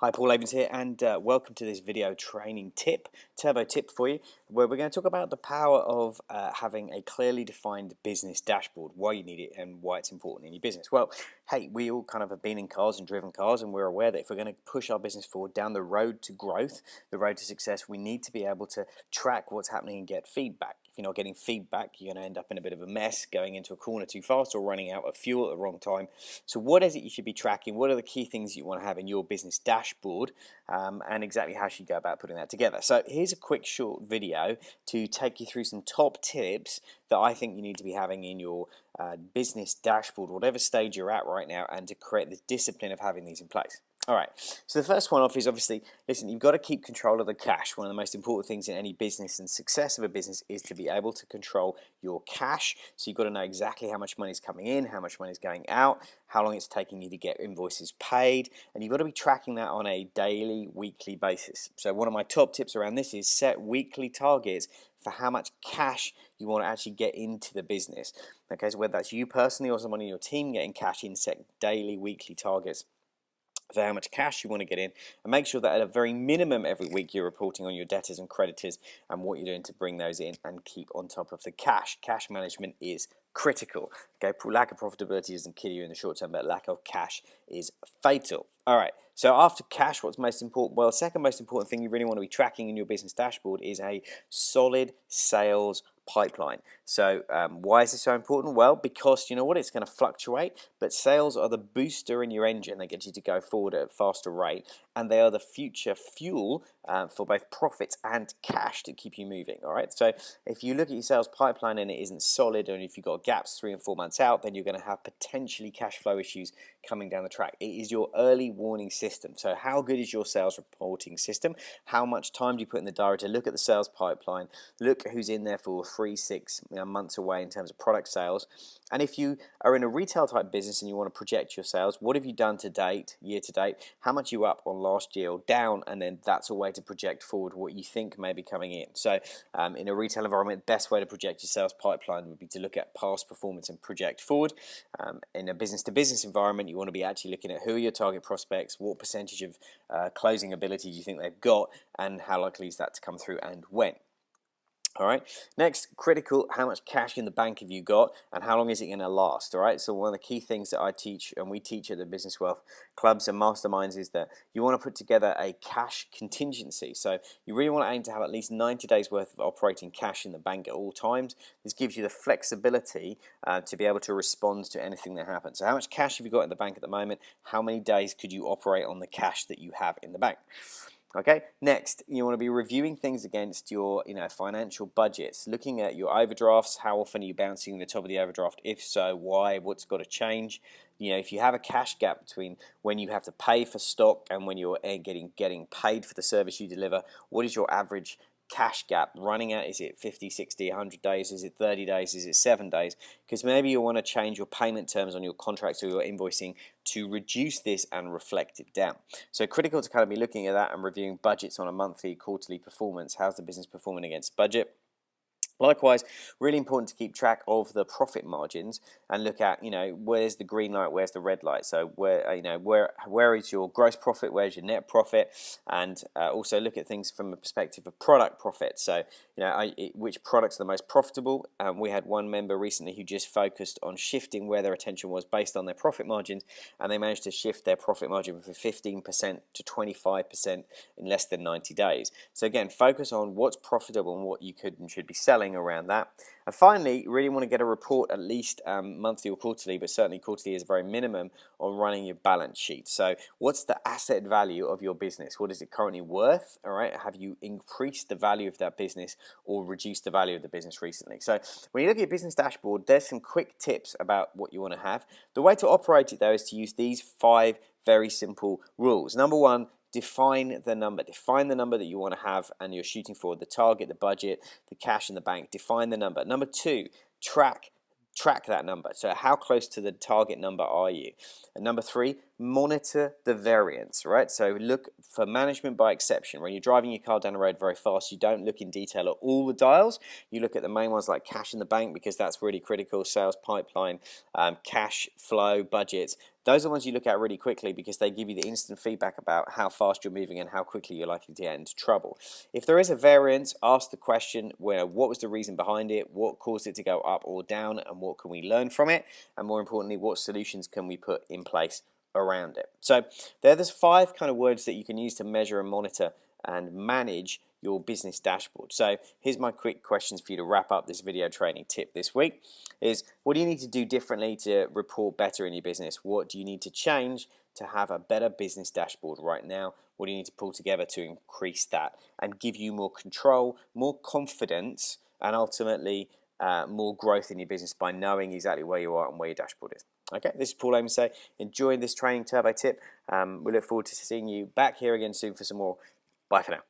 Hi, Paul Avins here, and welcome to this video training turbo tip for you, where we're going to talk about the power of having a clearly defined business dashboard, why you need it and why it's important in your business. Well, hey, we all kind of have been in cars and driven cars, and we're aware that if we're going to push our business forward down the road to growth, the road to success, we need to be able to track what's happening and get feedback. If you're not getting feedback, you're going to end up in a bit of a mess, going into a corner too fast or running out of fuel at the wrong time. So what is it you should be tracking? What are the key things you want to have in your business dashboard, and exactly how should you go about putting that together? So here's a quick short video to take you through some top tips that I think you need to be having in your business dashboard, whatever stage you're at right now, and to create the discipline of having these in place. All right, so the first one off is obviously, listen, you've got to keep control of the cash. One of the most important things in any business and success of a business is to be able to control your cash. So you've got to know exactly how much money is coming in, how much money is going out, how long it's taking you to get invoices paid, and you've got to be tracking that on a daily, weekly basis. So one of my top tips around this is set weekly targets for how much cash you want to actually get into the business. Okay, so whether that's you personally or someone in your team getting cash in, set daily, weekly targets for how much cash you want to get in, and make sure that at a very minimum every week you're reporting on your debtors and creditors and what you're doing to bring those in and keep on top of the cash. Cash management is critical. Okay, lack of profitability doesn't kill you in the short term, but lack of cash is fatal. All right, so after cash, what's most important? Well, the second most important thing you really want to be tracking in your business dashboard is a solid sales pipeline. So why is this so important? Well, because you know what, it's going to fluctuate, but sales are the booster in your engine. They get you to go forward at a faster rate, and they are the future fuel for both profits and cash to keep you moving. All right, so if you look at your sales pipeline and it isn't solid, and if you've got gaps 3 and 4 months out, then you're going to have potentially cash flow issues coming down the track. It is your early warning system. So how good is your sales reporting system? How much time do you put in the diary to look at the sales pipeline, look who's in there for 3-6 months away in terms of product sales? And if you are in a retail type business and you want to project your sales, what have you done to date, year to date? How much are you up on last year or down? And then that's a way to project forward what you think may be coming in. So in a retail environment, best way to project your sales pipeline would be to look at past performance and project forward. In a business to business environment, you want to be actually looking at who are your target prospects, what percentage of closing ability do you think they've got, and how likely is that to come through and when. All right, next, critical, how much cash in the bank have you got and how long is it going to last? All right, so one of the key things that I teach and we teach at the Business Wealth Clubs and Masterminds is that you want to put together a cash contingency. So you really want to aim to have at least 90 days worth of operating cash in the bank at all times. This gives you the flexibility to be able to respond to anything that happens. So how much cash have you got in the bank at the moment? How many days could you operate on the cash that you have in the bank? Okay, next, you want to be reviewing things against your financial budgets, looking at your overdrafts. How often are you bouncing the top of the overdraft? If so, why? What's got to change? If you have a cash gap between when you have to pay for stock and when you're getting paid for the service you deliver, what is your average cash gap running at? Is it 50, 60, 100 days? Is it 30 days? Is it 7 days? Because maybe you want to change your payment terms on your contracts or your invoicing to reduce this and reflect it down. So critical to kind of be looking at that and reviewing budgets on a monthly, quarterly performance. How's the business performing against budget? Likewise, really important to keep track of the profit margins and look at, where's the green light, where's the red light. So where is your gross profit, where's your net profit, and also look at things from a perspective of product profit. So which products are the most profitable. We had one member recently who just focused on shifting where their attention was based on their profit margins, and they managed to shift their profit margin from 15% to 25% in less than 90 days. So again, focus on what's profitable and what you could and should be selling around that. And finally, you really want to get a report at least monthly or quarterly, but certainly quarterly is a very minimum, on running your balance sheet. So what's the asset value of your business? What is it currently worth? All right, have you increased the value of that business or reduced the value of the business recently? So when you look at your business dashboard, there's some quick tips about what you want to have. The way to operate it though is to use these 5 very simple rules. Number 1, define the number. Define the number that you want to have and you're shooting for, the target, the budget, the cash in the bank. Define the number. Number 2, track that number. So how close to the target number are you? And number 3, monitor the variance, right? So look for management by exception. When you're driving your car down the road very fast, you don't look in detail at all the dials. You look at the main ones like cash in the bank, because that's really critical, sales pipeline, cash flow, budgets. Those are the ones you look at really quickly, because they give you the instant feedback about how fast you're moving and how quickly you're likely to get into trouble. If there is a variance, ask the question, what was the reason behind it, what caused it to go up or down, and what can we learn from it, and more importantly, what solutions can we put in place around it. So there's 5 kind of words that you can use to measure and monitor and manage your business dashboard. So here's my quick questions for you to wrap up this video training tip this week is, what do you need to do differently to report better in your business? What do you need to change to have a better business dashboard right now? What do you need to pull together to increase that and give you more control, more confidence, and ultimately more growth in your business by knowing exactly where you are and where your dashboard is? Okay, this is Paul Avins. Enjoy this training turbo tip. We look forward to seeing you back here again soon for some more. Bye for now.